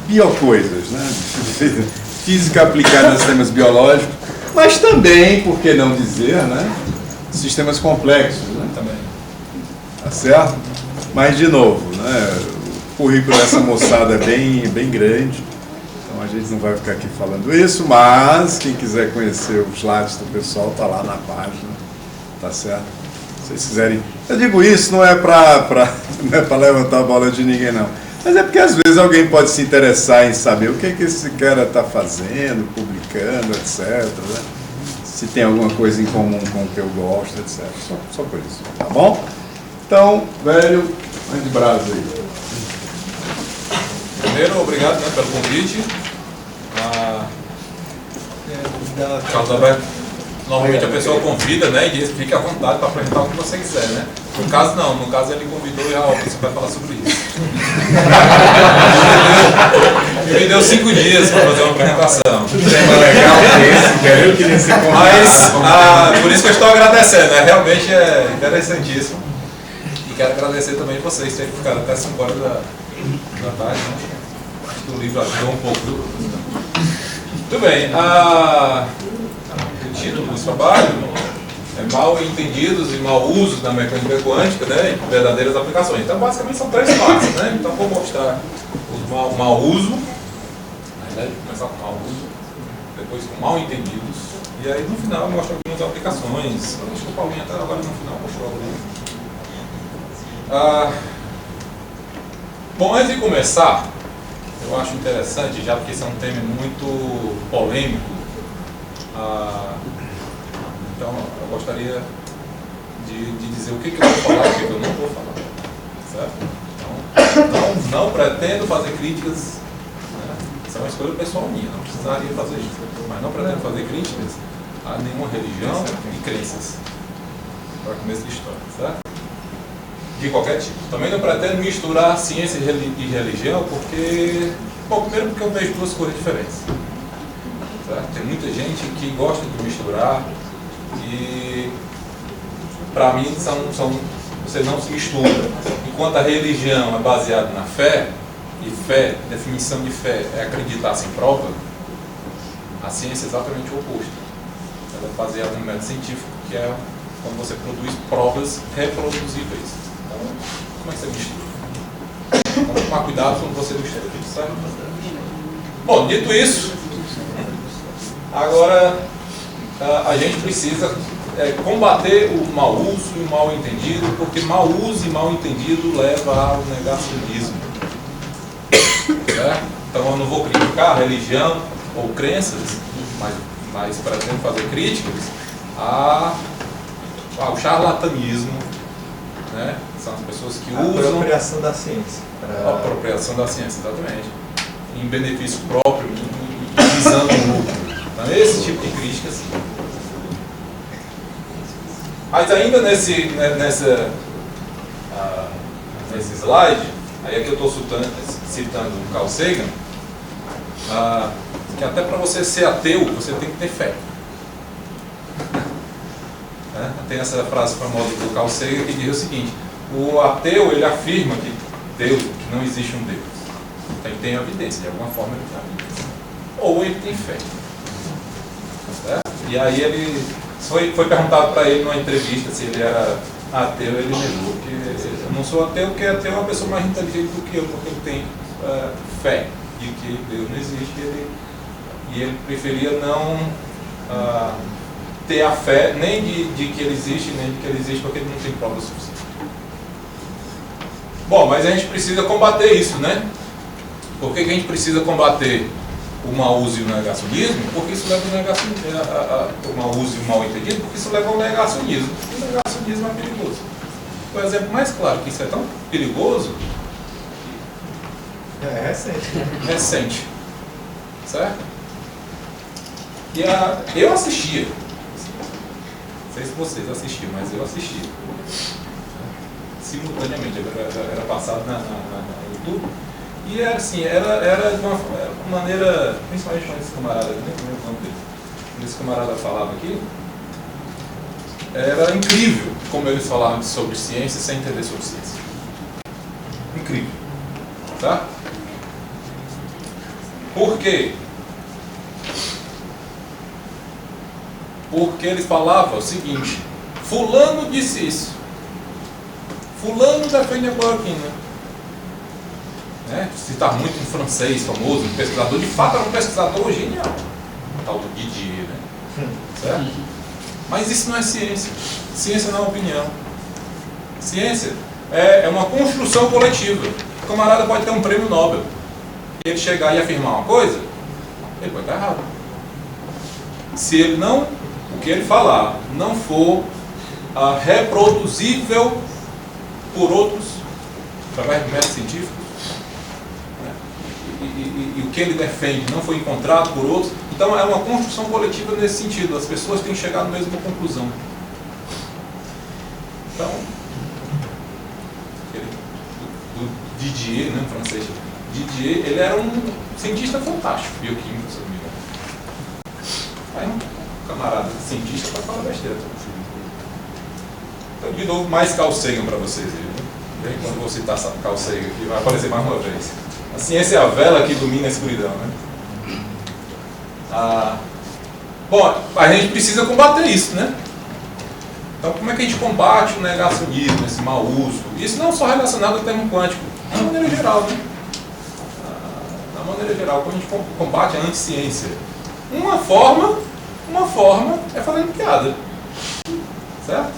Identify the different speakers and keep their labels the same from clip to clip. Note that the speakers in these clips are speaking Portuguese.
Speaker 1: biocoisas, né? Física aplicada a sistemas biológicos, mas também, por que não dizer, né? Sistemas complexos, né?
Speaker 2: Também.
Speaker 1: Tá certo? Mas, de novo, né? O currículo dessa moçada é bem grande, então a gente não vai ficar aqui falando isso, mas quem quiser conhecer os lados do pessoal, está lá na página, tá certo? Se vocês quiserem... Eu digo isso, não é para levantar a bola de ninguém, não. Mas é porque às vezes alguém pode se interessar em saber o que esse cara está fazendo, publicando, etc. Né? Se tem alguma coisa em comum com o que eu gosto, etc. Só por isso, tá bom? Então, velho, mande brasa aí.
Speaker 2: Primeiro, obrigado, né, pelo convite. Carlos Alberto. Normalmente a pessoa convida, né, e diz que fique à vontade para apresentar o que você quiser, né? No caso não, no caso ele convidou e você vai falar sobre isso. Ele me deu 5 dias para fazer uma apresentação. Mas por isso que eu estou agradecendo, né? Realmente é interessantíssimo. E quero agradecer também vocês terem ficado até 5 horas da tarde, né? Acho que o livro ajudou um pouco. Muito bem. O título do trabalho é Mal Entendidos e Mal Usos da Mecânica Quântica, né, e Verdadeiras Aplicações. Então, basicamente, são 3 partes, né? Então, vou mostrar o mau uso, na verdade, começar com o mau uso, depois com mal entendidos, e aí, no final, eu mostro algumas aplicações. Eu acho que o Paulinho até agora no final mostrou algumas. Bom, antes de começar, eu acho interessante, já porque esse é um tema muito polêmico, então eu gostaria de dizer o que eu vou falar e o que eu não vou falar, certo? Então, não pretendo fazer críticas, né? Isso é uma escolha pessoal minha, não precisaria fazer isso, mas não pretendo fazer críticas a nenhuma religião e crenças, para começo de história, certo? De qualquer tipo. Também não pretendo misturar ciência e religião, porque, bom, primeiro porque eu vejo 2 coisas diferentes. Certo? Tem muita gente que gosta de misturar e, para mim, você não se mistura. Enquanto a religião é baseada na fé, e fé, definição de fé é acreditar sem prova, a ciência é exatamente o oposto. Ela é baseada no método científico, que é quando você produz provas reproduzíveis. Então, como é que você mistura? Então, tomar cuidado quando você mistura, certo? Bom, dito isso, agora a gente precisa combater o mau uso e o mal entendido, porque mau uso e mal entendido leva ao negacionismo. Então eu não vou criticar a religião ou crenças, mas pretendo fazer críticas ao charlatanismo, né? São as pessoas que usam...
Speaker 3: A apropriação da ciência.
Speaker 2: A apropriação da ciência, exatamente. Em benefício próprio, visando o lucro. Então, esse tipo de crítica, sim. Mas ainda nesse slide, aí aqui eu estou citando o Carl Sagan, que até para você ser ateu, você tem que ter fé. Tem essa frase famosa do Carl Sagan que diz o seguinte: o ateu, ele afirma que não existe um Deus. Então ele tem evidência, de alguma forma ele tem evidência. Ou ele tem fé. E aí ele foi perguntado para ele numa entrevista se ele era ateu, ele negou que eu não sou ateu, porque ateu é uma pessoa mais inteligente do que eu, porque ele tem fé de que Deus não existe, e ele preferia não ter a fé nem de que ele existe, nem de que ele existe, porque ele não tem prova suficiente. Bom, mas a gente precisa combater isso, né? Por que a gente precisa combater o mau uso e o negacionismo? Porque isso leva ao negacionismo. O mau uso e o mal entendido, porque isso leva ao negacionismo. E o negacionismo é perigoso. O exemplo mais claro que isso é tão perigoso
Speaker 3: é recente.
Speaker 2: Recente. Certo? E eu assistia. Não sei se vocês assistiam, mas eu assistia. Simultaneamente, era passado na YouTube. E era assim, era de uma maneira, principalmente quando esse camarada, nem lembro o nome dele, quando esse camarada falava aqui, era incrível como eles falavam sobre ciência sem entender sobre ciência. Incrível. Tá? Por quê? Porque eles falavam o seguinte: fulano disse isso, fulano defende a cloroquina. Né? Citar muito um francês famoso, um pesquisador, de fato era um pesquisador genial, o tal do Didier, né? Certo? Mas isso não é ciência. Ciência não é opinião. Ciência é uma construção coletiva. O camarada pode ter um prêmio Nobel e ele chegar e afirmar uma coisa, ele pode estar errado. Se ele não, o que ele falar não for reproduzível por outros, através de métodos científicos, né? E o que ele defende não foi encontrado por outros, então é uma construção coletiva nesse sentido. As pessoas têm que chegar à mesma conclusão. Então, do Didier, né, francês, Didier, ele era um cientista fantástico, bioquímico, se eu não me engano. Aí um camarada cientista vai falar besteira. Então, de novo, mais Carl Sagan para vocês aí, né? Quando vou citar Carl Sagan aqui, vai aparecer mais uma vez. A ciência é a vela que ilumina a escuridão, né? Bom, a gente precisa combater isso, né? Então, como é que a gente combate o negacionismo, esse mau uso? Isso não só relacionado ao termo quântico, de uma maneira geral, né? Na maneira geral, como a gente combate a anticiência? Uma forma é fazendo piada, certo?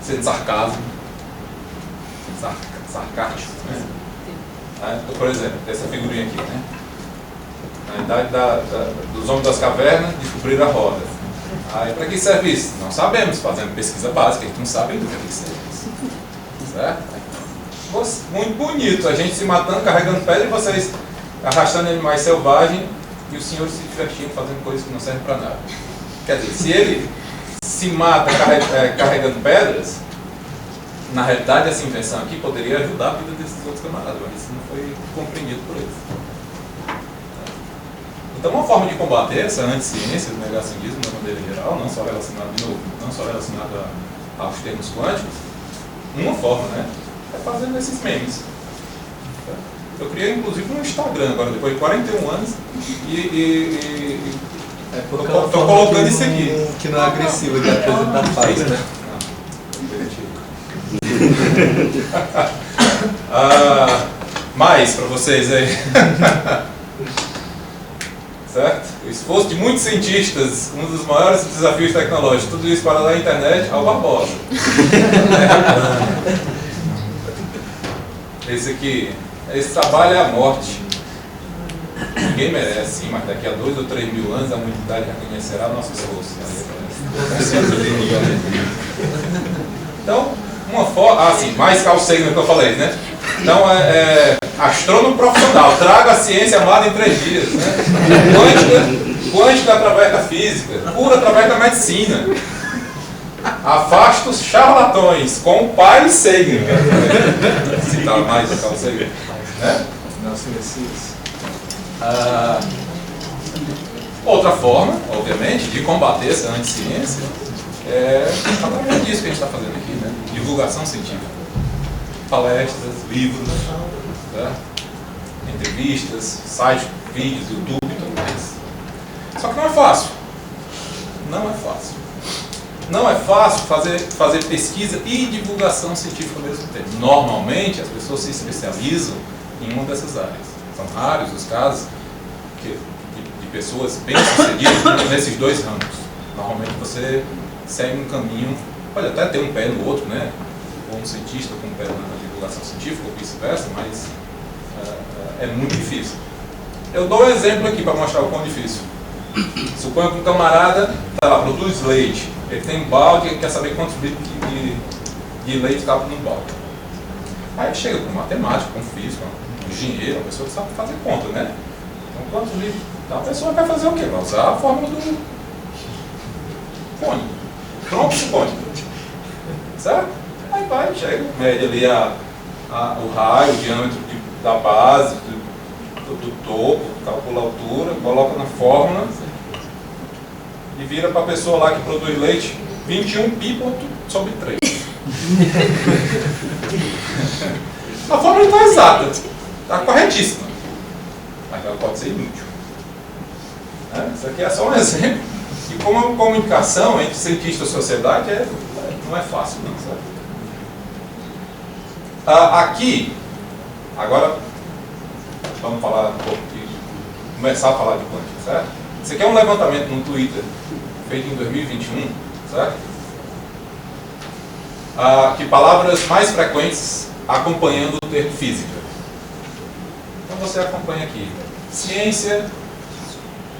Speaker 2: Sendo sarcasmo, sarcástico, né? Então, por exemplo, essa figurinha aqui, né? Na idade dos homens das cavernas, descobriram a roda. Aí, para que serve isso? Não sabemos, fazendo pesquisa básica, a gente não sabe do que serve isso. Certo? Muito bonito, a gente se matando, carregando pedra e vocês arrastando animais selvagens e os senhores se divertindo fazendo coisas que não servem para nada. Quer dizer, se ele se mata carregando pedras, na realidade essa invenção aqui poderia ajudar a vida desses outros camaradas, mas isso não foi compreendido por eles. Então, uma forma de combater essa anticiência do negacionismo, de maneira geral, não só relacionado aos termos quânticos, uma forma, né, é fazendo esses memes. Eu criei, inclusive, um Instagram agora, depois de 41 anos, estou colocando isso aqui.
Speaker 3: Que não é agressivo de apresentar fatos, né?
Speaker 2: Mais para vocês aí. Certo? O esforço de muitos cientistas, um dos maiores desafios tecnológicos, tudo isso para dar a internet ao Barbosa. Esse trabalho é a morte. Ninguém merece, sim, mas daqui a 2 ou 3 mil anos a humanidade reconhecerá nosso esforço. Então, uma forma. Mais Carl Sagan que eu falei, né? Então, astrônomo profissional, traga a ciência amada em 3 dias. Né? Quântica através da física, cura através da medicina. Afasta os charlatões com o pai Sagan. Citar mais o Carl Sagan. Né? Outra forma, obviamente, de combater essa anticiência é através disso que a gente está fazendo aqui, né? Divulgação científica. Palestras, livros, né? Entrevistas, sites, vídeos, YouTube e tudo mais. Só que não é fácil. Não é fácil. Não é fácil fazer pesquisa e divulgação científica ao mesmo tempo. Normalmente, as pessoas se especializam em uma dessas áreas. São raros os casos de pessoas bem-sucedidas nesses 2 ramos. Normalmente você segue um caminho, pode até ter um pé no outro, né? Ou um cientista com um pé na divulgação científica, ou vice-versa, mas é muito difícil. Eu dou um exemplo aqui para mostrar o quão difícil. Suponha que um camarada produz leite, ele tem um balde e quer saber quantos litros de leite cabe no balde. Aí ele chega com um matemático, com um físico, um engenheiro, uma pessoa que sabe fazer conta, né? Então, quantos litros? Então a pessoa vai fazer o quê? Vai usar a fórmula do cone, tronco do cone. Certo? Aí vai, chega, mede ali o raio, o diâmetro da base, do topo, calcula a altura, coloca na fórmula e vira para a pessoa lá que produz leite 21 pi sobre 3. A fórmula está exata, está corretíssima, mas ela pode ser inútil. Isso aqui é só um exemplo. E como a comunicação entre cientista e sociedade não é fácil, não, sabe? Aqui, agora vamos falar um pouco começar a falar de quântica, certo? Isso aqui é um levantamento no Twitter, feito em 2021, certo? Que palavras mais frequentes acompanhando o termo física. Então você acompanha aqui ciência,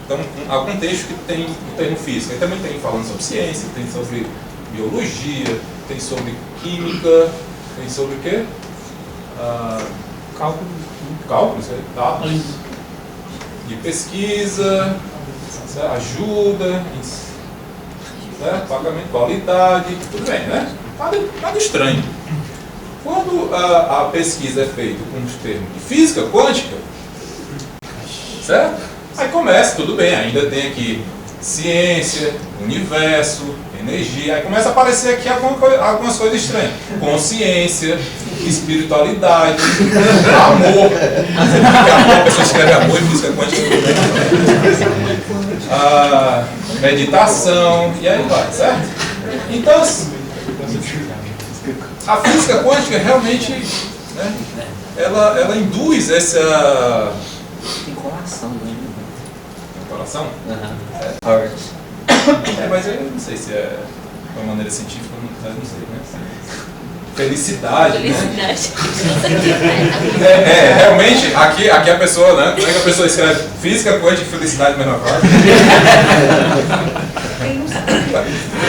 Speaker 2: então algum texto que tem o termo física. E também tem falando sobre ciência, tem sobre biologia, tem sobre química, tem sobre o quê?
Speaker 4: Cálculo.
Speaker 2: Cálculo, dados de pesquisa, certo? Ajuda, certo? Pagamento, qualidade, tudo bem, né? Nada estranho. Quando a pesquisa é feita com os termos de física quântica, certo? Aí começa, tudo bem, ainda tem aqui ciência, universo, energia, aí começa a aparecer aqui algumas coisas estranhas. Consciência, espiritualidade, amor. A pessoa escreve amor e física quântica. Meditação, e aí vai, certo? Então, a física quântica realmente, né, ela induz essa...
Speaker 3: Tem colação, né?
Speaker 2: Coração?
Speaker 3: Heart.
Speaker 2: Mas eu não sei se é de uma maneira científica, eu não sei, né? Felicidade, né? Realmente, aqui a pessoa, né? Como é que a pessoa escreve física quântica e felicidade mesma coisa?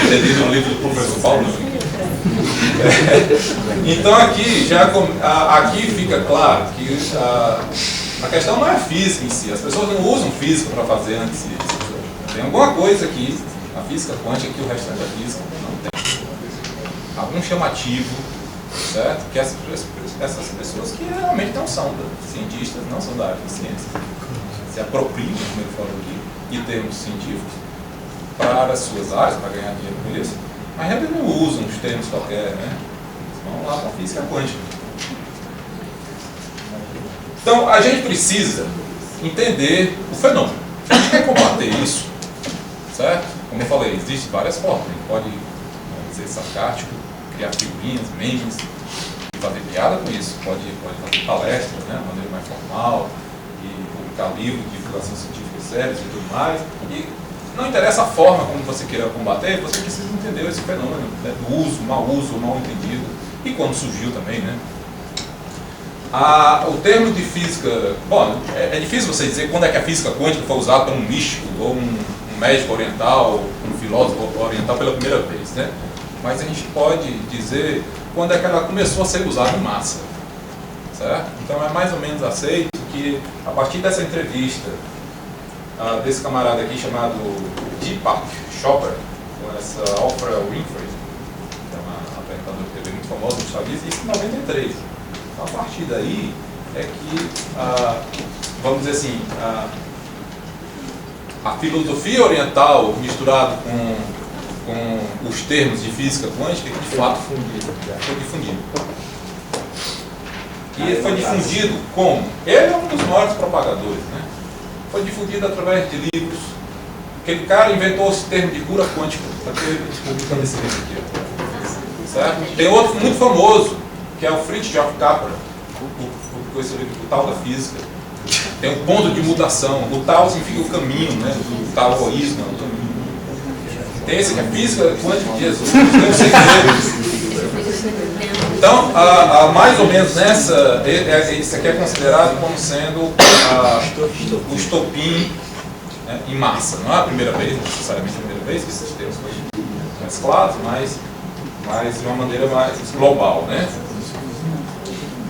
Speaker 2: Ter lido o livro do professor Paulo. Então aqui fica claro que a questão não é a física em si, as pessoas não usam física para fazer antes disso. Tem alguma coisa aqui, a física quântica, que o restante da física não tem. Algum chamativo, certo? Que essas pessoas que realmente não são cientistas, não são da área de ciência, se apropriam, como ele falou aqui, de termos científicos para as suas áreas, para ganhar dinheiro com isso, mas realmente não usam os termos qualquer, né? Vão lá para a física quântica. Então, a gente precisa entender o fenômeno. Se a gente quer combater isso, certo? Como eu falei, existem várias formas. A gente pode ser sarcástico, criar figurinhas, memes, fazer piada com isso. Pode fazer palestras, né, de maneira mais formal, e publicar livros de divulgação científica sérios e tudo mais. E não interessa a forma como você queira combater, você precisa entender esse fenômeno, né, do uso, mal entendido, e quando surgiu também, né? O termo de física, bom, é difícil você dizer quando é que a física quântica foi usada por um místico, ou um médico oriental, um filósofo oriental pela primeira vez, né? Mas a gente pode dizer quando é que ela começou a ser usada em massa, certo? Então é mais ou menos aceito que a partir dessa entrevista desse camarada aqui chamado Deepak Chopra, com essa Oprah Winfrey, que é uma apresentadora de TV muito famosa nos Estados Unidos, isso em 93. A partir daí é que, vamos dizer assim, a filosofia oriental misturada com os termos de física quântica que de fato foi difundido. E foi difundido como? Ele é um dos maiores propagadores, né? Foi difundido através de livros. Aquele cara inventou esse termo de cura quântica. Está publicando esse livro aqui. Certo? Tem outro muito famoso, que é o Fritjof Capra, com esse livro, o Tal da Física. Tem um ponto de mutação. O tal significa o caminho, né? O taoísmo, o caminho. Tem esse que é física quântica de Jesus. Tem um segredo. Então, mais ou menos nessa, isso aqui é considerado como sendo o estopim, né, em massa. Não é a primeira vez, não necessariamente a primeira vez que esses termos foram mesclados, mas de uma maneira mais global, né?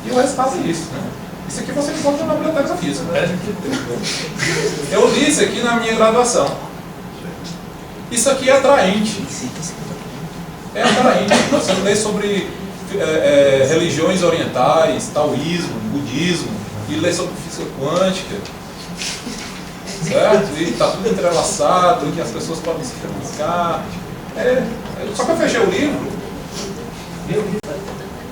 Speaker 2: E o resultado é isso, né? Isso aqui você encontra na biblioteca física. Né? Eu li isso aqui na minha graduação. Isso aqui é atraente. É atraente. Você lê sobre religiões orientais, taoísmo, budismo, e lê sobre física quântica. Certo? E está tudo entrelaçado, que as pessoas podem se comunicar. Só que eu fechei o livro.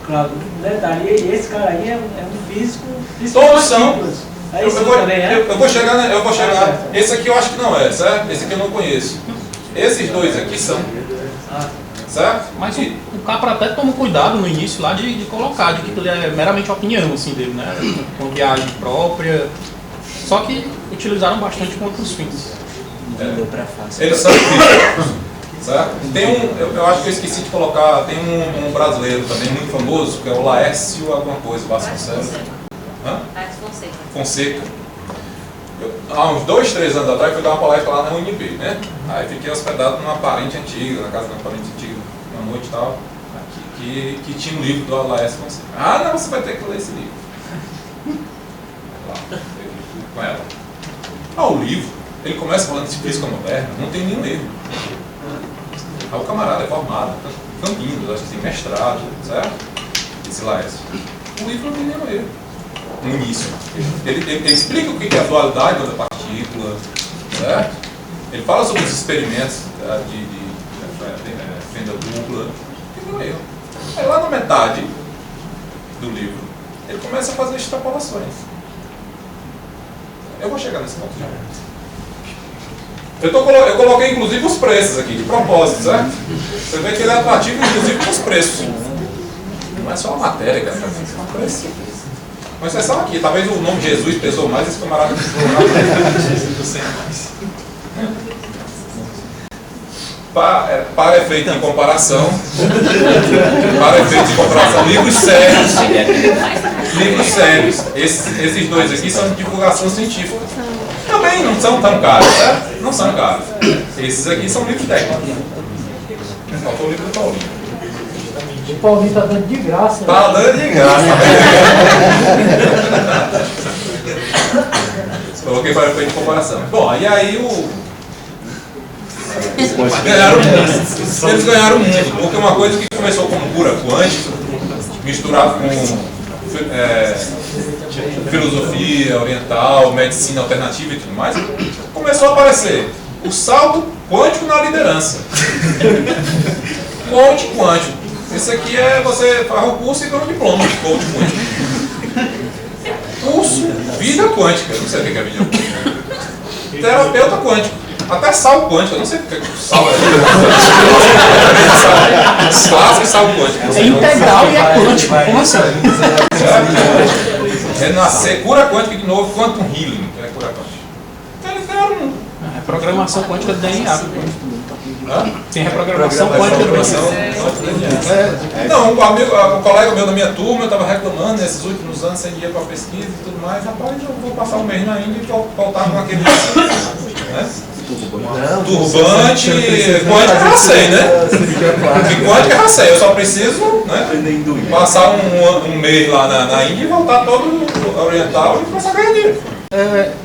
Speaker 4: Claro, um detalhe, e esse cara aí é um físico de
Speaker 2: Todos são.
Speaker 4: partículas. É
Speaker 2: Eu
Speaker 4: isso
Speaker 2: vou,
Speaker 4: também, é?
Speaker 2: eu vou chegar, né? Eu vou chegar.
Speaker 4: certo.
Speaker 2: Esse aqui eu acho que não é, certo? Esse aqui eu não conheço. Esses dois aqui são. Certo?
Speaker 5: Mas o Capra até toma cuidado no início lá de colocar, de que tudo é meramente opinião assim, dele, né? Com viagem própria. Só que utilizaram bastante com outros fins.
Speaker 3: Não deu pra fácil.
Speaker 2: Eles são físicos. Certo? Tem eu acho que eu esqueci de colocar, tem um brasileiro também muito famoso, que é o Laércio alguma coisa, Vasconcelos. Hã? Fonseca. Há uns 2, 3 anos atrás, fui dar uma palestra lá na UNB, né? Aí fiquei hospedado numa parente antiga, na casa de uma parente antiga, uma noite e tal, que tinha um livro do Laércio Fonseca. Ah, não, você vai ter que ler esse livro. Lá, eu fui com ela. O livro, ele começa falando de física moderna, não tem nenhum erro. Aí o camarada é formado, Campinas, acho que tem mestrado, certo? Esse Laércio. O livro não tem nenhum erro. No início. Ele explica o que é a dualidade da partícula, certo? Ele fala sobre os experimentos de fenda dupla, não tem nenhum erro. Aí lá na metade do livro, ele começa a fazer extrapolações. Eu vou chegar nesse ponto já. Eu coloquei inclusive os preços aqui, de propósito, certo? Você vê que ele é atrativo inclusive com os preços. Não é só a matéria, cara, são preços. Mas é só aqui, talvez o nome Jesus pesou mais, esse camarada pesou mais. Para efeito de comparação, livros sérios. Livros sérios. Esses dois aqui são de divulgação científica. Também não são tão caros, certo? Não são caros. Esses aqui são livros técnicos. Faltou o livro do Paulinho.
Speaker 4: O Paulinho está dando de graça.
Speaker 2: Tá dando de graça. Coloquei para efeito de comparação. Bom, e aí eles ganharam muito, porque uma coisa que começou como cura quântica, misturado com filosofia oriental, medicina alternativa e tudo mais, começou a aparecer o salto quântico na liderança. Coach quântico. Esse aqui é você faz o curso e ganha um diploma de coach quântico. Curso Vida Quântica. Eu não sei o que é vida quântica. Terapeuta quântico. Até sal quântico. Eu não sei porque o sal é. Sal e sal quântico.
Speaker 5: É integral e é quântico. Como assim?
Speaker 2: Renascer, cura quântica de novo, quantum healing, que é cura quântica. Então eles ganharam um.
Speaker 5: É programação quântica do DNA. Tem reprogramação quântica do DNA.
Speaker 2: Não, um colega meu da minha turma estava reclamando nesses últimos anos sem dinheiro para pesquisa e tudo mais. Rapaz, eu vou passar um mês na Índia e voltar com aquele. Né? Turbante, quântica eu já sei, né? De quântica eu já sei, eu só preciso, né, passar um mês lá na Índia e voltar todo oriental e começar a ganhar dinheiro.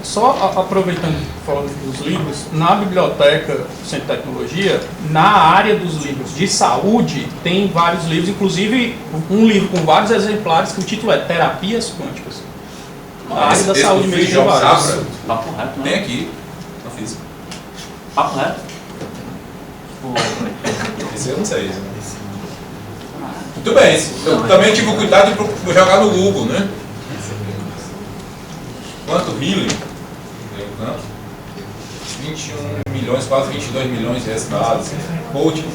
Speaker 5: Só aproveitando, falando dos livros, na biblioteca do Centro de Tecnologia, na área dos livros de saúde, tem vários livros, inclusive um livro com vários exemplares que o título é Terapias Quânticas. Na área da saúde mesmo tem vários.
Speaker 3: Papo reto,
Speaker 2: Tem
Speaker 3: né?
Speaker 2: aqui, na física.
Speaker 3: Papo reto.
Speaker 2: Esse eu não sei. Muito bem, eu também tive o cuidado de jogar no Google, né? Quanto healing? 21 milhões, quase 22 milhões de resultados. Coaching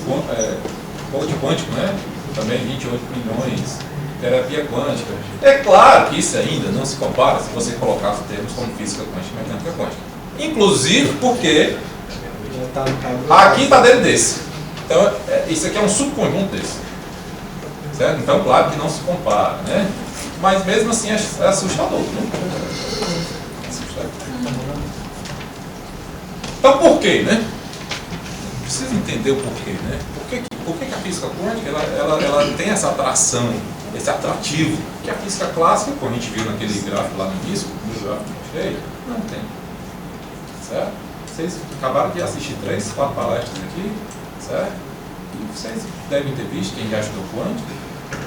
Speaker 2: quântico, né? Também 28 milhões. Terapia quântica. É claro que isso ainda não se compara se você colocar os termos como física quântica e mecânica quântica. Inclusive porque aqui está dentro desse. Então, isso aqui é um subconjunto desse. Certo? Então, claro que não se compara, né? Mas mesmo assim é assustador, né? Então por quê, né? Precisa entender o porquê, né? Por que a física quântica ela tem essa atração, esse atrativo que a física clássica, como a gente viu naquele gráfico lá no início, no gráfico que eu mostrei, não tem. Certo? Vocês acabaram de assistir 3, 4 palestras aqui, certo? E vocês devem ter visto, quem já estudou quântica,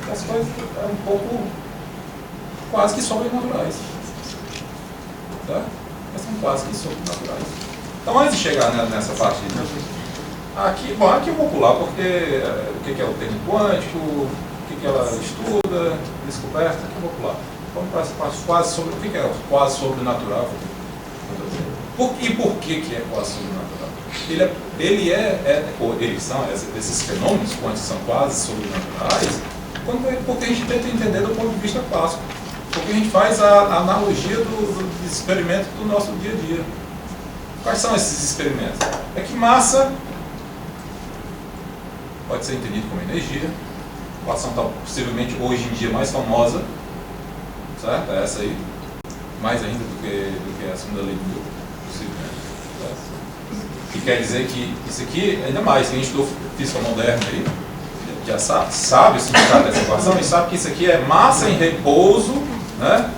Speaker 2: que as coisas são um pouco quase que sobrenaturais. Certo? Mas são quase que sobrenaturais. Então, antes de chegar nessa parte, aqui eu vou pular porque o que é o termo quântico, o que ela estuda, descoberta, que eu vou pular. Vamos para quase sobre, o que é quase sobrenatural? E por que é quase sobrenatural? Eles são, esses fenômenos quânticos são quase sobrenaturais, porque a gente tenta entender do ponto de vista clássico. Porque a gente faz a analogia do experimento do nosso dia a dia. Quais são esses experimentos? É que massa pode ser entendido como energia. A equação está possivelmente hoje em dia mais famosa, certo? É essa aí, mais ainda do que a segunda lei de Newton, possivelmente. Certo? Que quer dizer que isso aqui, ainda mais, quem estudou física moderna aí, já sabe o significado dessa equação e sabe que isso aqui é massa em repouso, né?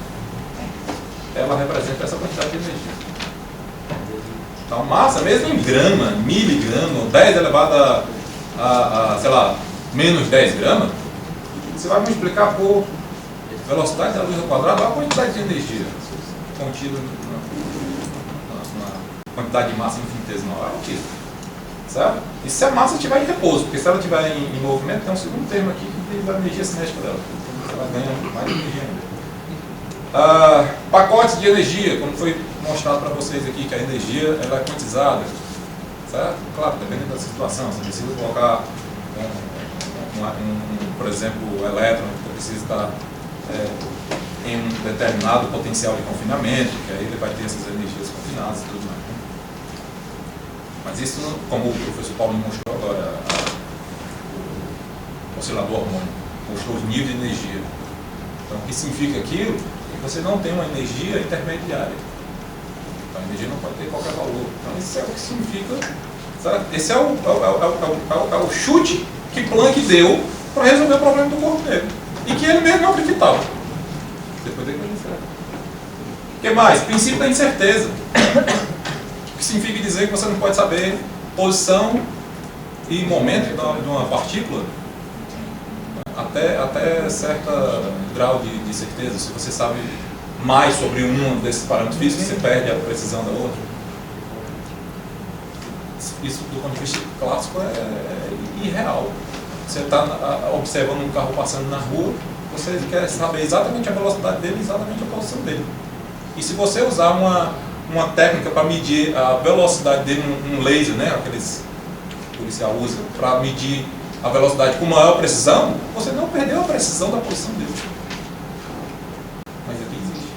Speaker 2: Ela representa essa quantidade de energia. Então, massa, mesmo em grama, miligrama, 10 elevado a, sei lá, menos 10 gramas, você vai multiplicar por velocidade da luz ao quadrado, olha a quantidade de energia contida na quantidade de massa infinitesimal, é altíssimo. Certo? E se a massa estiver em repouso, porque se ela estiver em movimento, tem um segundo termo aqui que diz a energia cinética dela. Ela ganha mais energia ainda. Pacotes de energia, como foi mostrado para vocês aqui, que a energia ela é quantizada. Certo? Claro, dependendo da situação, você precisa colocar, por exemplo, o elétron, que precisa estar em um determinado potencial de confinamento, que aí ele vai ter essas energias confinadas e tudo mais. Mas isso, como o professor Paulo mostrou agora, o oscilador harmônico, mostrou os níveis de energia. Então, o que significa aquilo? Que você não tem uma energia intermediária. Então, a energia não pode ter qualquer valor. Então, isso é o que significa. Sabe? Esse é o chute que Planck deu para resolver o problema do corpo negro. E que ele mesmo não acreditava. Depois dele conhecer. O que mais? Princípio da incerteza. Que significa dizer que você não pode saber posição e momento de uma partícula até certo grau de certeza. Se você sabe mais sobre um desses parâmetros físicos, você perde a precisão da outra. Isso, do ponto de vista clássico, é irreal. Você está observando um carro passando na rua, você quer saber exatamente a velocidade dele, exatamente a posição dele. E se você usar uma técnica para medir a velocidade dele, um laser, né, aqueles que o policial usa, para medir a velocidade com maior precisão, você não perdeu a precisão da posição dele. Mas aqui existe.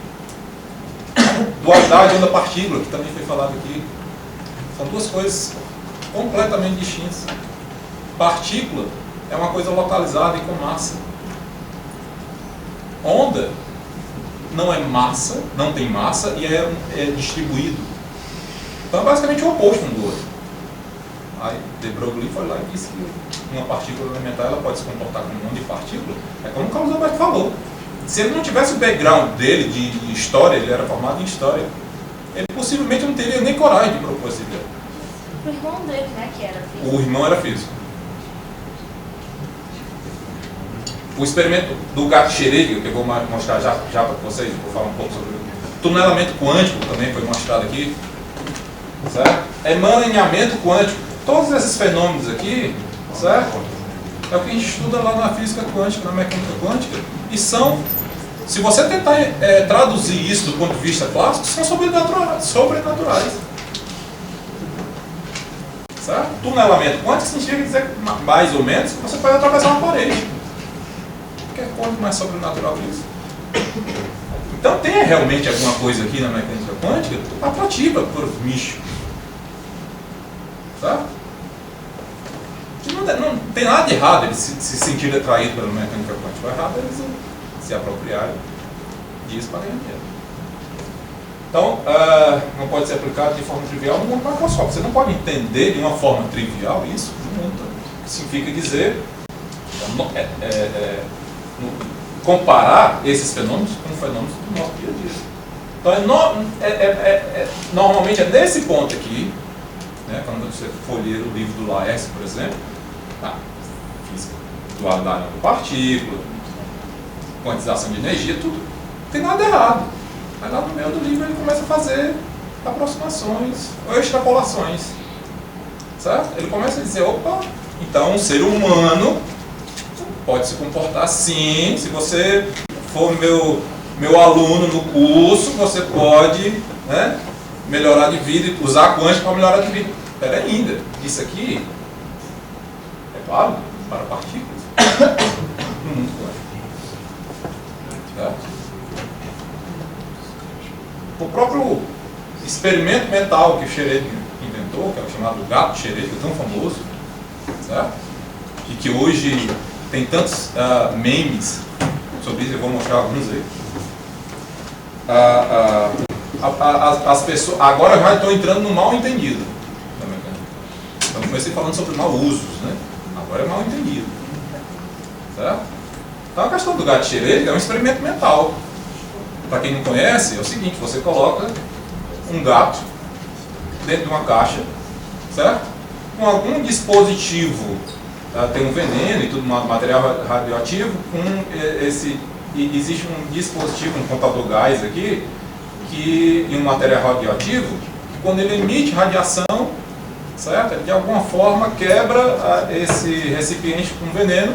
Speaker 2: Dualidade onda-partícula, que também foi falado aqui. São duas coisas completamente distintas. Partícula é uma coisa localizada e com massa. Onda não é massa, não tem massa e é distribuído. Então é basicamente o oposto um do outro. Aí de Broglie foi lá e disse que uma partícula elementar ela pode se comportar como um monte de partícula. É como o Carlos Alberto falou. Se ele não tivesse o background dele de história, ele era formado em história, ele possivelmente não teria nem coragem de propor essa ideia.
Speaker 6: O irmão dele, né, que era físico.
Speaker 2: O irmão era físico. O experimento do Schrödinger, que eu vou mostrar já para vocês, vou falar um pouco sobre o tunelamento quântico, também foi mostrado aqui, certo? Emaranhamento quântico, todos esses fenômenos aqui, certo? É o que a gente estuda lá na física quântica, na mecânica quântica, e são, se você tentar traduzir isso do ponto de vista clássico, são sobrenaturais. Certo? Tunelamento quântico significa dizer, mais ou menos, que você pode atravessar uma parede. Quer quanto mais sobrenatural que isso? Então tem realmente alguma coisa aqui na mecânica quântica atrativa para os místicos. Tá? Não tem nada de errado eles se sentirem atraídos pela mecânica quântica. O errado é eles se apropriarem disso para ganhar dinheiro. Então, não pode ser aplicado de forma trivial no mundo macroscópico. Você não pode entender de uma forma trivial isso no mundo. O que significa dizer comparar esses fenômenos com fenômenos do nosso dia a dia. Então, normalmente é nesse ponto aqui, né, quando você for ler o livro do Laércio, por exemplo, física, dualidade de partícula, quantização de energia, tudo, não tem nada errado. Mas lá no meio do livro ele começa a fazer aproximações ou extrapolações. Certo? Ele começa a dizer, opa, então um ser humano pode se comportar assim. Se você for meu aluno no curso, você pode, né, melhorar de vida e usar a quântica para melhorar de vida. Espera ainda, isso aqui é válido para partículas no mundo quântico. Certo? O próprio experimento mental que o Schrödinger inventou, que é o chamado gato Schrödinger, tão famoso, certo? E que hoje tem tantos memes sobre isso, eu vou mostrar alguns aí. As pessoas, agora eu já estou entrando no mal entendido da mecânica. Então comecei falando sobre mau usos, né? Agora é mal entendido, certo? Então a questão do gato Schrödinger é um experimento mental. Para quem não conhece, é o seguinte: você coloca um gato dentro de uma caixa, certo? Com algum dispositivo, tem um veneno e tudo, material radioativo, existe um dispositivo, um contador gás aqui, e um material radioativo, que quando ele emite radiação, certo? Ele de alguma forma quebra esse recipiente com veneno,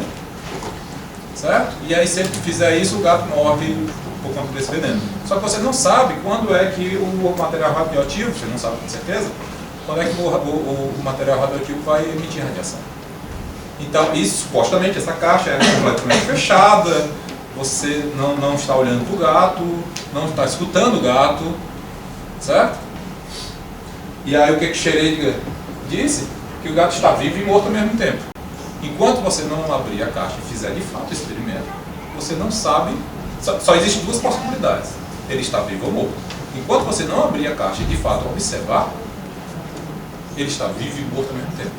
Speaker 2: certo? E aí, se ele fizer isso, o gato morre por conta desse veneno. Só que você não sabe quando é que o material radioativo, você não sabe com certeza, quando é que o material radioativo vai emitir radiação. Então, isso, supostamente, essa caixa é completamente fechada, você não está olhando para o gato, não está escutando o gato, certo? E aí o que Schrödinger disse? Que o gato está vivo e morto ao mesmo tempo. Enquanto você não abrir a caixa e fizer de fato o experimento, você não sabe. Só existem duas possibilidades: ele está vivo ou morto. Enquanto você não abrir a caixa e de fato observar, ele está vivo e morto ao mesmo tempo.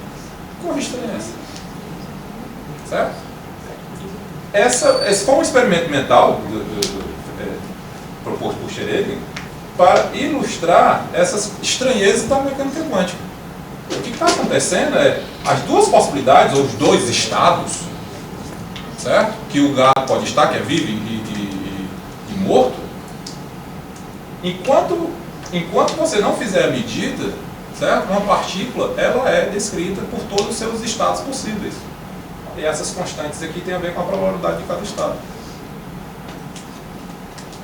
Speaker 2: Qual a estranha é essa? Certo? Esse foi um experimento mental proposto por Schrödinger para ilustrar essas estranhezas da mecânica quântica. O que está acontecendo é as duas possibilidades, ou os dois estados, certo? Que o gato pode estar, que é vivo e morto, enquanto você não fizer a medida, certo? Uma partícula, ela é descrita por todos os seus estados possíveis. E essas constantes aqui têm a ver com a probabilidade de cada estado.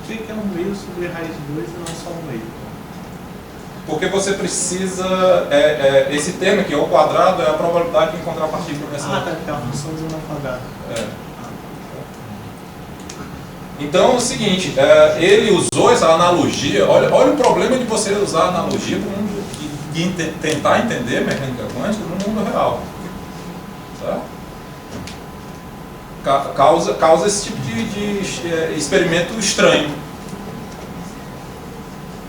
Speaker 4: Por que é um meio sobre raiz de 2 e não é só um meio?
Speaker 2: Porque você precisa, esse termo aqui, ao quadrado, é a probabilidade de encontrar a partícula nessa.
Speaker 4: Tá, porque é uma função de 1 ao quadrado.
Speaker 2: Então é o seguinte, ele usou essa analogia. Olha o problema de você usar a analogia para o mundo, de tentar entender mecânica quântica no mundo real. Tá? Causa esse tipo de experimento estranho.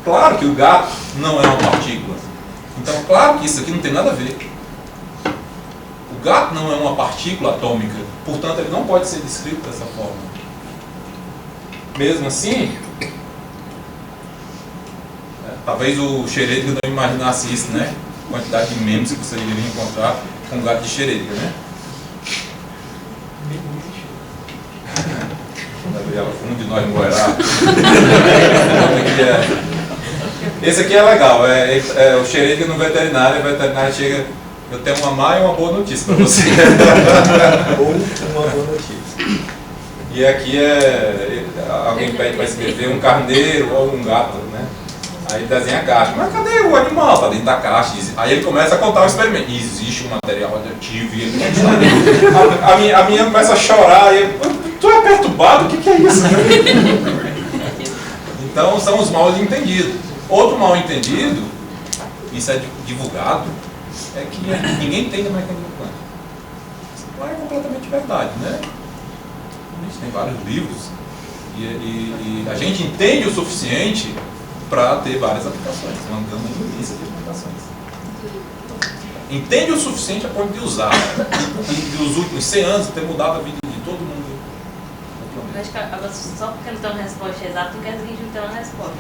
Speaker 2: Claro que o gato não é uma partícula. Então, claro que isso aqui não tem nada a ver. O gato não é uma partícula atômica, portanto, ele não pode ser descrito dessa forma. Mesmo assim, talvez o Schrödinger não imaginasse isso, né? A quantidade de memes que você iria encontrar com o gato de Schrödinger, né? Gabriela, fundo de nós moerá. Esse aqui é legal, o Schrödinger no veterinário, o veterinário chega: eu tenho uma má e uma boa notícia para você.
Speaker 7: Ou uma boa notícia.
Speaker 2: E aqui alguém pede para escrever um carneiro ou um gato, né? Aí desenha a caixa. Mas cadê o animal? Está dentro da caixa. Aí ele começa a contar o experimento. E existe um material radioativo e ele a minha começa a chorar. E tu é perturbado? O que é isso? Então são os mal entendidos. Outro mal entendido, isso é divulgado, é que ninguém entende a mecânica quântica. Isso não é completamente verdade, né? A gente tem vários livros e a gente entende o suficiente para ter várias aplicações, uma gama imensa de aplicações. Entende o suficiente a ponto de usar e os últimos 100 anos ter mudado a vida de todo mundo.
Speaker 6: Acho que agora, só porque não tem uma resposta exata, não quer dizer que não tem uma resposta.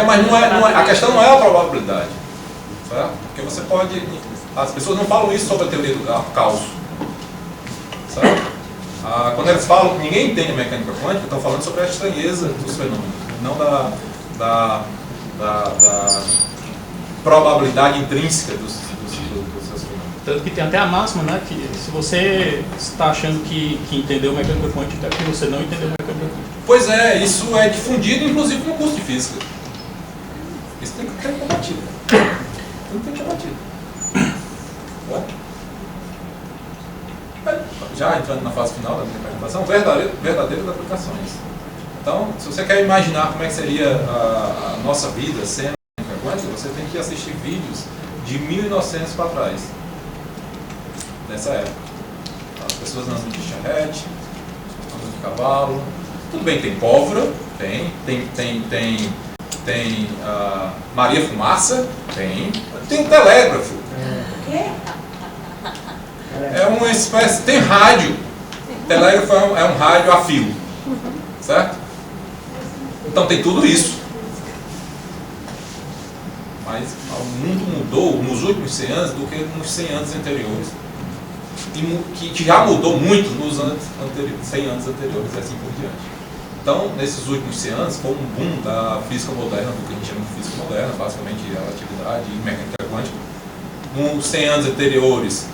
Speaker 2: Mas não é, a questão não é a probabilidade, certo? Porque você pode. As pessoas não falam isso sobre a teoria do caos, certo? Quando eles falam que ninguém entende a mecânica quântica, estão falando sobre a estranheza dos fenômenos, não da probabilidade intrínseca dos seus fenômenos.
Speaker 5: Tanto que tem até a máxima, né, que se você está achando que entendeu mecânica quântica, é que você não entendeu mecânica quântica.
Speaker 2: Pois é, isso é difundido inclusive no curso de física. Isso tem que ser combatido. Tudo tem que ser combatido. Bom. Já entrando na fase final da minha apresentação, verdadeiras aplicações. Então, se você quer imaginar como é que seria a nossa vida sem mecânica quântica, você tem que assistir vídeos de 1900 para trás. Nessa época. As pessoas andam de charrete, andam de cavalo. Tudo bem, tem pólvora, tem Maria Fumaça, tem um telégrafo. É uma espécie, tem rádio. Telégrafo é um rádio a fio, certo? Então tem tudo isso. Mas o mundo mudou nos últimos 100 anos do que nos 100 anos anteriores. Que já mudou muito nos 100 anos anteriores e assim por diante. Então, nesses últimos 100 anos, foi um boom da física moderna, do que a gente chama de física moderna, basicamente relatividade e mecânica quântica. Nos 100 anos anteriores,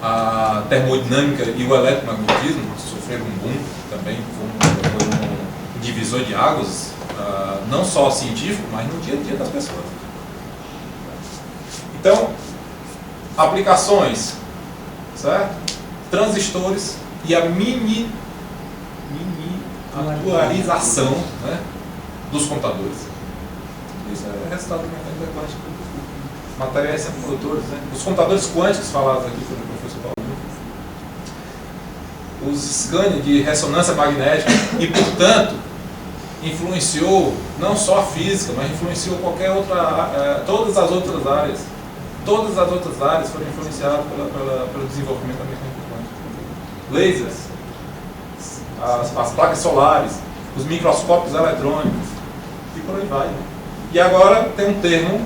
Speaker 2: a termodinâmica e o eletromagnetismo sofreram um boom também, foi um divisor de águas, não só científico, mas no dia a dia das pessoas. Então, aplicações, certo? Transistores e a miniaturização, né, dos computadores. Isso é resultado da mecânica quântica. Materiais semicondutores, né? Os computadores quânticos falados aqui pelo professor Paulo. Os scanner de ressonância magnética e, portanto, influenciou não só a física, mas influenciou qualquer outra, todas as outras áreas. Todas as outras áreas foram influenciadas pelo desenvolvimento da mecânica quântica. Lasers, as placas solares, os microscópios eletrônicos e por aí vai. E agora tem um termo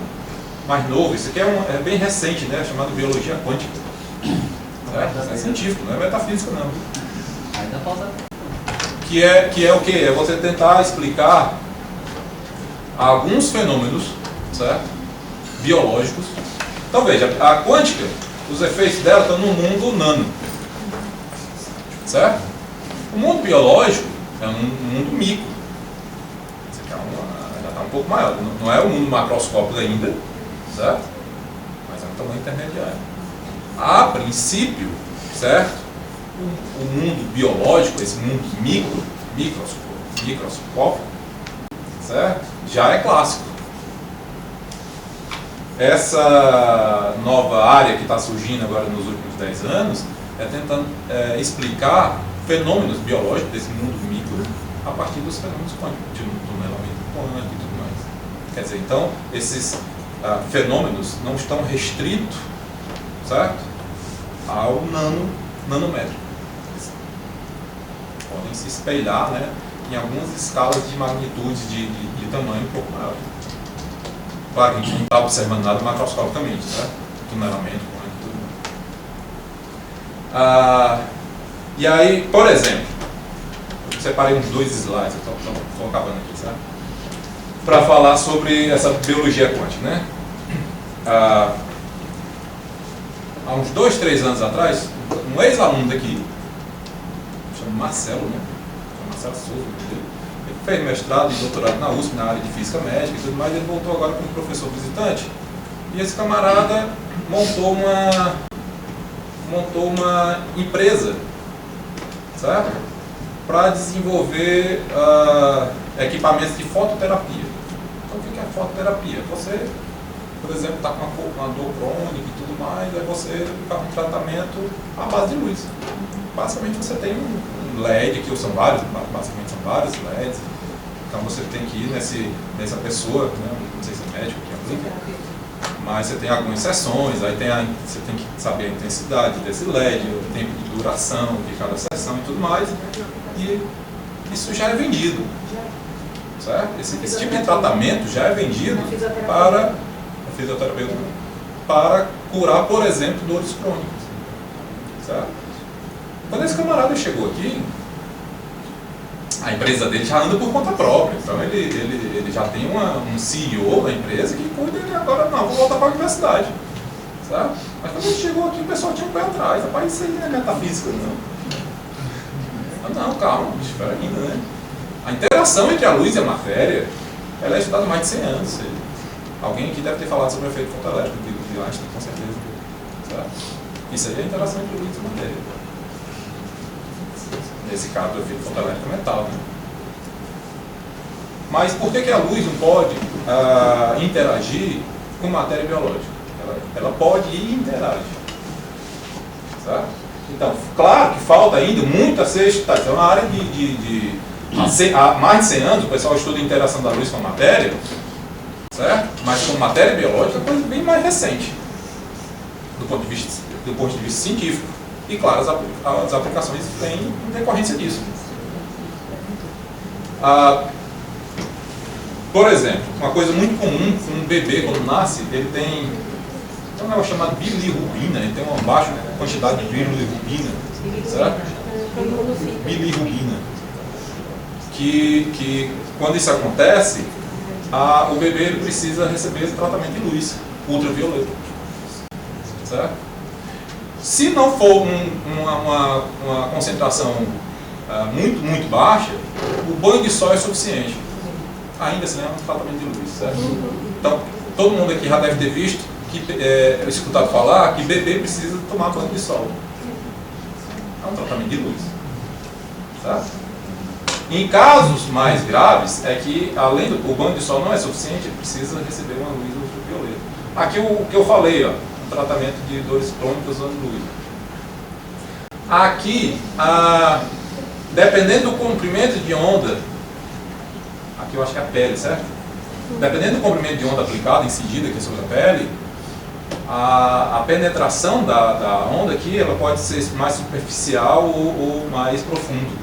Speaker 2: mais novo, isso aqui é bem recente, né, chamado biologia quântica. É científico, não é metafísica não.
Speaker 3: Ainda falta.
Speaker 2: Que é o quê? É você tentar explicar alguns fenômenos, certo? Biológicos. Então veja, a quântica, os efeitos dela estão no mundo nano, certo? O mundo biológico é um mundo micro. Esse aqui já está um pouco maior. Não é o mundo macroscópico ainda, certo? Mas é um tamanho intermediário. A princípio, certo? O mundo biológico, esse mundo microscópico, certo? Já é clássico. Essa nova área que está surgindo agora nos últimos 10 anos é tentando explicar fenômenos biológicos desse mundo micro a partir dos fenômenos quânticos, de tunelamento quântico e tudo mais. Quer dizer, então, esses fenômenos não estão restritos, certo, ao nanômetro. Podem se espelhar, né, em algumas escalas de magnitude de tamanho um pouco maior. Claro que a gente não está observando nada macroscopicamente, certo? Tunelamento quântico e tudo mais. E aí, por exemplo, eu separei uns 2 slides, eu estou acabando aqui, certo? Para falar sobre essa biologia quântica, né? Há uns 2, 3 anos atrás, um ex-aluno daqui, chama Marcelo, né? Chama Marcelo Souza, ele fez mestrado e doutorado na USP, na área de física médica e tudo mais, ele voltou agora como professor visitante, e esse camarada montou uma empresa, certo? Para desenvolver equipamentos de fototerapia. Então, o que é a fototerapia? Você, por exemplo, está com uma dor crônica e tudo mais, aí você faz um tratamento à base de luz. Basicamente, você tem um LED, que são vários, basicamente são vários LEDs. Então, você tem que ir nessa pessoa, né? Não sei se é médico que aplica, mas você tem algumas sessões, aí você tem que saber a intensidade desse LED, o tempo de duração de cada sessão e tudo mais. E isso já é vendido, certo? Esse tipo de tratamento já é vendido para a fisioterapeuta, para curar, por exemplo, dores crônicas, certo? Quando esse camarada chegou aqui, a empresa dele já anda por conta própria, então ele já tem um CEO da empresa que cuida e agora, não, vou voltar para a universidade, Sabe? Mas quando a gente chegou aqui, o pessoal tinha um pé atrás. Rapaz, isso aí não é metafísica, não. Ah, não, calma, espera ainda, né? A interação entre a luz e a matéria, ela é estudada há mais de 100 anos. Alguém aqui deve ter falado sobre o efeito fotoelétrico de Einstein, com certeza. Sabe? Isso aí é a interação entre luz e matéria. Nesse caso, o efeito fotoelétrico é metal, né? Mas por que a luz não pode interagir com matéria biológica? Ela pode e interage. Certo? Então, claro que falta ainda muito a ser estudado. Então, na área há mais de 100 anos, o pessoal estuda a interação da luz com a matéria, certo? Mas com matéria biológica é coisa bem mais recente, do ponto de vista científico. E, claro, as aplicações têm em decorrência disso. Por exemplo, uma coisa muito comum, um bebê quando nasce, ele tem um negócio chamado bilirrubina, ele tem uma baixa quantidade de bilirrubina, certo? Bilirrubina. Que quando isso acontece, o bebê ele precisa receber esse tratamento de luz ultravioleta, certo? Se não for uma concentração muito baixa, o banho de sol é suficiente. Ainda assim é um tratamento de luz, certo? Então, todo mundo aqui já deve ter visto, escutado falar que bebê precisa tomar banho de sol. É um tratamento de luz, certo? Em casos mais graves, é que além do banho de sol não é suficiente, ele precisa receber uma luz ultravioleta. Aqui o que eu falei, ó, um tratamento de dores crônicas usando luz. Aqui, dependendo do comprimento de onda, aqui eu acho que é a pele, certo? Dependendo do comprimento de onda aplicado, incidida aqui sobre a pele, a penetração da onda aqui, ela pode ser mais superficial ou mais profundo.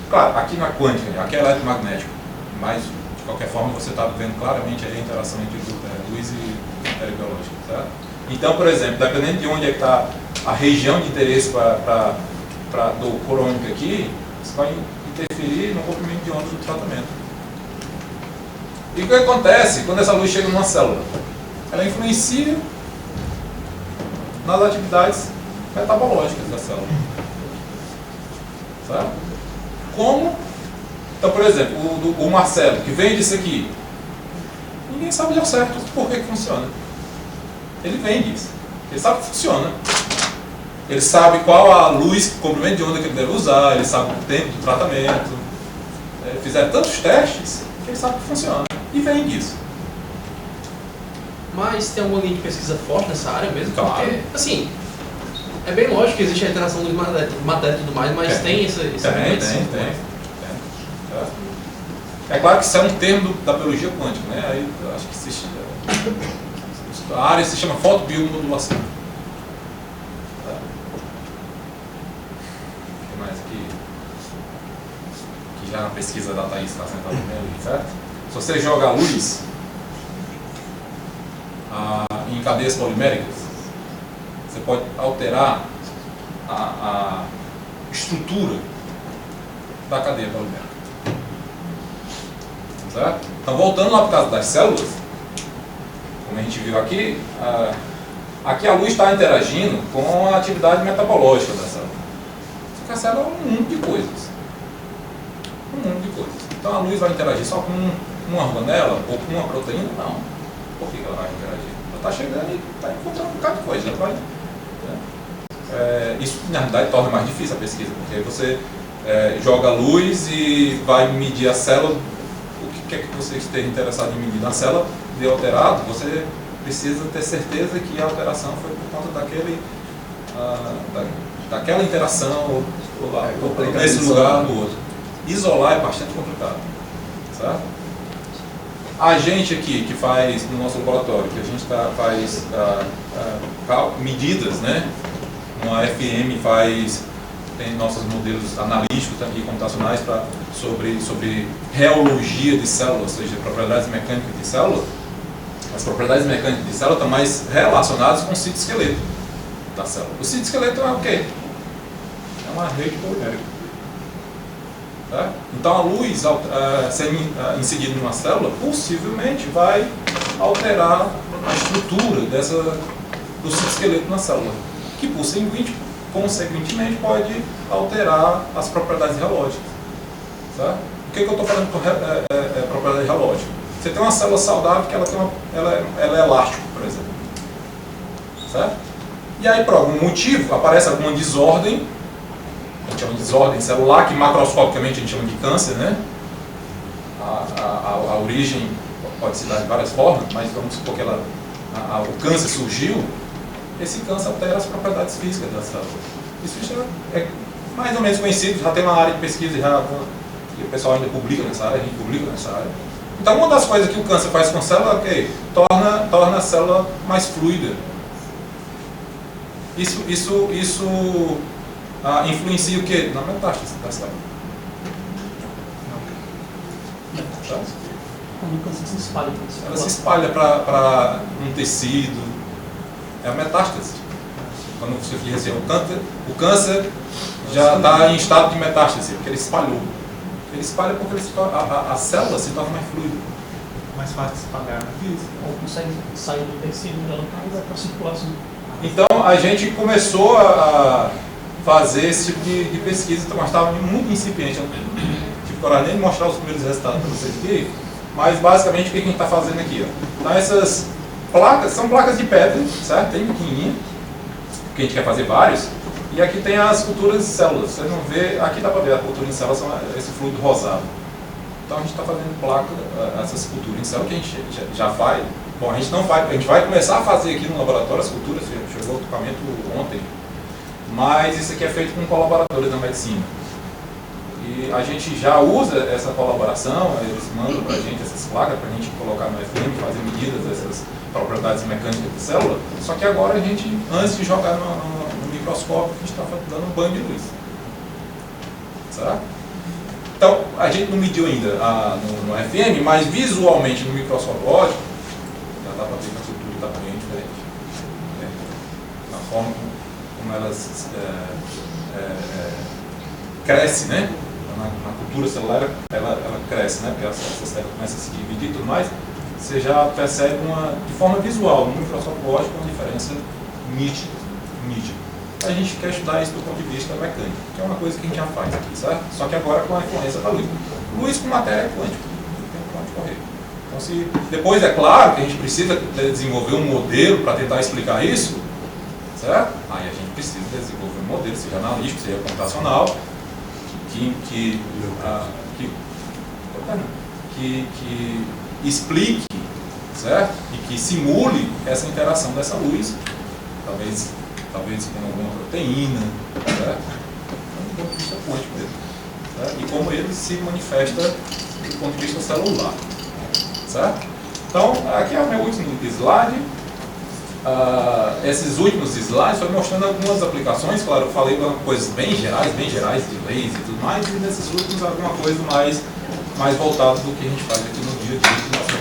Speaker 2: Claro, aqui na quântica, aqui é eletromagnético, mas de qualquer forma você está vendo claramente aí a interação entre luz e matéria biológica, certo? Então, por exemplo, dependendo de onde é que está a região de interesse do crônico aqui, isso vai interferir no comprimento de onda do tratamento. E o que acontece quando essa luz chega numa célula? Ela influencia nas atividades metabológicas da célula. Certo? Como? Então, por exemplo, o Marcelo, que vende isso aqui, ninguém sabe ao certo por que funciona. Ele vende isso. Ele sabe que funciona. Ele sabe qual a luz, comprimento de onda que ele deve usar, ele sabe o tempo do tratamento. Fizeram tantos testes que ele sabe que funciona. E vende isso.
Speaker 8: Mas tem alguma linha de pesquisa forte nessa área mesmo?
Speaker 2: Claro.
Speaker 8: Porque, assim, é bem lógico que existe a interação de matéria e tudo mais, mas tem esse argumento?
Speaker 2: Tem. É claro que isso é um termo da biologia quântica, né? Aí eu acho que existe, a área se chama fotobiomodulação. Tá? O que mais aqui? Que já na pesquisa da Thaís está sentada no meio, certo? Se você joga a luz em cadeias poliméricas, você pode alterar a estrutura da cadeia polimérica. Certo? Então, voltando lá para o caso das células, como a gente viu aqui, aqui a luz está interagindo com a atividade metabológica da célula. Só que a célula é um mundo de coisas. Então, a luz vai interagir só com uma organela ou com uma proteína? Não. Por que ela vai interagir? Ela está chegando e está encontrando um bocado de coisa. Isso, na realidade, torna mais difícil a pesquisa, porque você joga luz e vai medir a célula. O que é que você esteja interessado em medir na célula de alterado, você precisa ter certeza que a alteração foi por conta daquela interação ou nesse lugar ou no outro. Isolar é bastante complicado, certo? A gente aqui que faz no nosso laboratório, que a gente faz medidas, né? Uma FM tem nossos modelos analíticos e computacionais sobre reologia de célula, ou seja, propriedades mecânicas de célula. As propriedades mecânicas de célula estão mais relacionadas com o citoesqueleto da célula. O citoesqueleto é o quê? É uma rede polimérica. Tá? Então a luz sendo incidida em uma célula possivelmente vai alterar a estrutura do citoesqueleto na célula, que por consequentemente pode alterar as propriedades reológicas. Certo? O que eu estou falando com propriedade reológica? Você tem uma célula saudável que ela é elástica, por exemplo. Certo? E aí, por algum motivo, aparece alguma desordem, a gente chama de desordem celular, que macroscopicamente a gente chama de câncer, né? A origem pode se dar de várias formas, mas vamos supor que o câncer surgiu, esse câncer altera as propriedades físicas da célula. Isso já é mais ou menos conhecido, já tem uma área de pesquisa, que o pessoal ainda publica nessa área, a gente publica nessa área. Então, uma das coisas que o câncer faz com a célula é que torna a célula mais fluida. Isso influencia o quê? Na metástase da célula.
Speaker 5: Quando o câncer se espalha.
Speaker 2: Ela se espalha para um tecido. É a metástase. Quando você diz assim, o câncer já está em estado de metástase, porque ele espalhou. Ele espalha porque a célula se torna mais fluida.
Speaker 9: Mais fácil de espalhar.
Speaker 5: Ou consegue sair do tecido e vai para a circulação.
Speaker 2: Então a gente começou a fazer esse tipo de pesquisa, mas estava muito incipiente. Eu não tive coragem nem de mostrar os primeiros resultados para vocês aqui, mas basicamente o que a gente está fazendo aqui? Ó? Então essas placas são placas de pedra, certo? Tem pequenininha, que a gente quer fazer vários, e aqui tem as culturas de células. Você não vê, aqui dá para ver a cultura em células, são esse fluido rosado. Então a gente está fazendo essas culturas em células que a gente já vai. Bom, a gente não vai, a gente vai começar a fazer aqui no laboratório as culturas, chegou o equipamento ontem, mas isso aqui é feito com colaboradores da medicina. E a gente já usa essa colaboração, eles mandam para a gente essas placas para a gente colocar no FM, fazer medidas dessas propriedades mecânicas da célula, só que agora a gente, antes de jogar no microscópio, a gente está dando um banho de luz. Certo? Então, a gente não mediu ainda no FM, mas visualmente no microscópio óptico, dá para ver que a cultura está bem diferente. Na forma como elas cresce, né? Na cultura celular ela cresce, né? Porque as células começam a se dividir e tudo mais. Você já percebe de forma visual, no microscópio óptico, uma diferença nítida. A gente quer estudar isso do ponto de vista mecânico, que é uma coisa que a gente já faz aqui, certo? Só que agora com a influência da luz. Luz com matéria quântica, não tem para onde correr. Então, depois é claro que a gente precisa desenvolver um modelo para tentar explicar isso, certo? Aí a gente precisa desenvolver um modelo, seja analítico, seja computacional, que explique, certo? E que simule essa interação dessa luz, talvez com alguma proteína, certo? Do ponto de vista quântico mesmo, certo? E como ele se manifesta do ponto de vista celular, certo? Então, aqui é o meu último slide. Esses últimos slides foi mostrando algumas aplicações, claro, eu falei coisas bem gerais de laser e tudo mais, e nesses últimos alguma coisa mais voltada do que a gente faz aqui no dia a dia.